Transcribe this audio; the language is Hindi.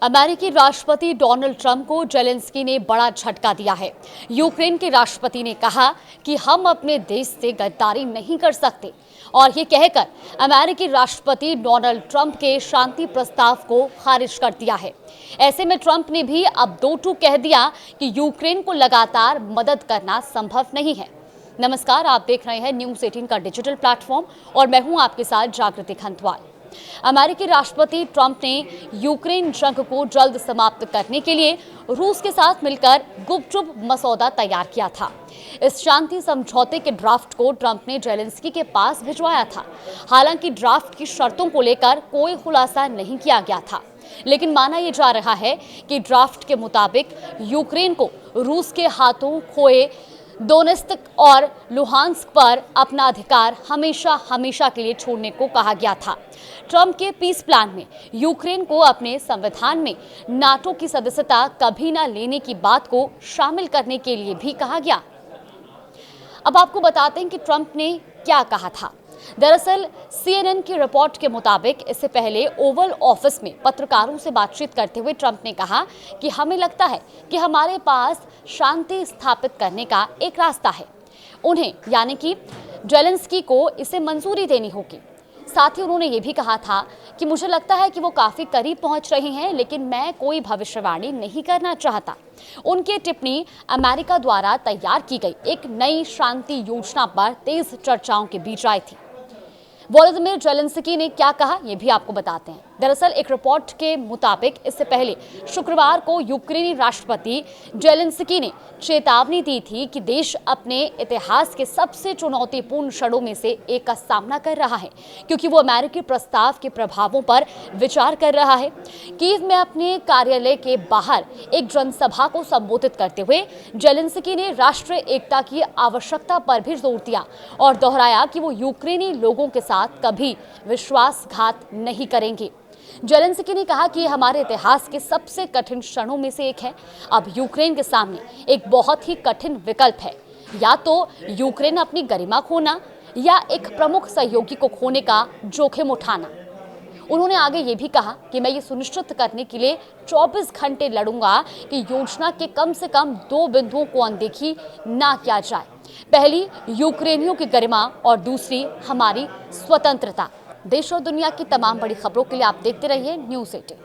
अमेरिकी राष्ट्रपति डोनाल्ड ट्रंप को जेलेंस्की ने बड़ा झटका दिया है। यूक्रेन के राष्ट्रपति ने कहा कि हम अपने देश से गद्दारी नहीं कर सकते और ये कहकर अमेरिकी राष्ट्रपति डोनाल्ड ट्रंप के शांति प्रस्ताव को खारिज कर दिया है। ऐसे में ट्रंप ने भी अब दो टूक कह दिया कि यूक्रेन को लगातार मदद करना संभव नहीं है। नमस्कार, आप देख रहे हैं न्यूज़ 18 का डिजिटल प्लेटफॉर्म और मैं हूं आपके साथ जागृति खंतवाल। अमेरिकी राष्ट्रपति ट्रंप ने यूक्रेन जंग को जल्द समाप्त करने के लिए रूस के साथ मिलकर गुपचुप मसौदा तैयार किया था। इस शांति समझौते के ड्राफ्ट को ट्रंप ने जेलेंस्की के पास भिजवाया था। हालांकि ड्राफ्ट की शर्तों को लेकर कोई खुलासा नहीं किया गया था, लेकिन माना यह जा रहा है कि ड्राफ्ट के मुताबिक यूक्रेन को रूस के हाथों खोए दोनेत्स्क और लुहांस्क पर अपना अधिकार हमेशा हमेशा के लिए छोड़ने को कहा गया था। ट्रंप के पीस प्लान में यूक्रेन को अपने संविधान में नाटो की सदस्यता कभी न लेने की बात को शामिल करने के लिए भी कहा गया। अब आपको बताते हैं कि ट्रंप ने क्या कहा था। दरअसल CNN की रिपोर्ट के मुताबिक इससे पहले ओवल ऑफिस में पत्रकारों से बातचीत करते हुए ट्रंप ने कहा कि हमें लगता है कि हमारे पास शांति स्थापित करने का एक रास्ता है। उन्हें यानी कि जेलेंस्की को इसे मंजूरी देनी होगी। साथ ही उन्होंने ये भी कहा था कि मुझे लगता है कि वो काफी करीब पहुंच रहे हैं, लेकिन मैं कोई भविष्यवाणी नहीं करना चाहता। उनकी टिप्पणी अमेरिका द्वारा तैयार की गई एक नई शांति योजना पर तेज चर्चाओं के बीच आई थी। वोलोदिमीर जेलेंस्की ने क्या कहा, यह भी आपको बताते हैं। दरअसल एक रिपोर्ट के मुताबिक इससे पहले शुक्रवार को यूक्रेनी राष्ट्रपति जेलेंस्की ने चेतावनी दी थी कि देश अपने इतिहास के सबसे चुनौतीपूर्ण क्षणों में से एक का सामना कर रहा है, क्योंकि वो अमेरिकी प्रस्ताव के प्रभावों पर विचार कर रहा है। कीव में अपने कार्यालय के बाहर एक जनसभा को संबोधित करते हुए जेलेंस्की ने राष्ट्रीय एकता की आवश्यकता पर भी जोर दिया और दोहराया कि वो यूक्रेनी लोगों के साथ कभी विश्वासघात नहीं करेंगे। जेलेंस्की ने कहा कि हमारे इतिहास के सबसे कठिन क्षणों में से एक है। अब यूक्रेन के सामने एक बहुत ही कठिन विकल्प है, या तो यूक्रेन अपनी गरिमा खोना या एक प्रमुख सहयोगी को खोने का जोखिम उठाना। उन्होंने आगे ये भी कहा कि मैं ये सुनिश्चित करने के लिए 24 घंटे लड़ूंगा कि योजना के कम से कम 2 बिंदुओं को अनदेखी ना किया जाए। पहली, यूक्रेनियों की गरिमा और दूसरी, हमारी स्वतंत्रता। देश और दुनिया की तमाम बड़ी खबरों के लिए आप देखते रहिए न्यूज़ 18।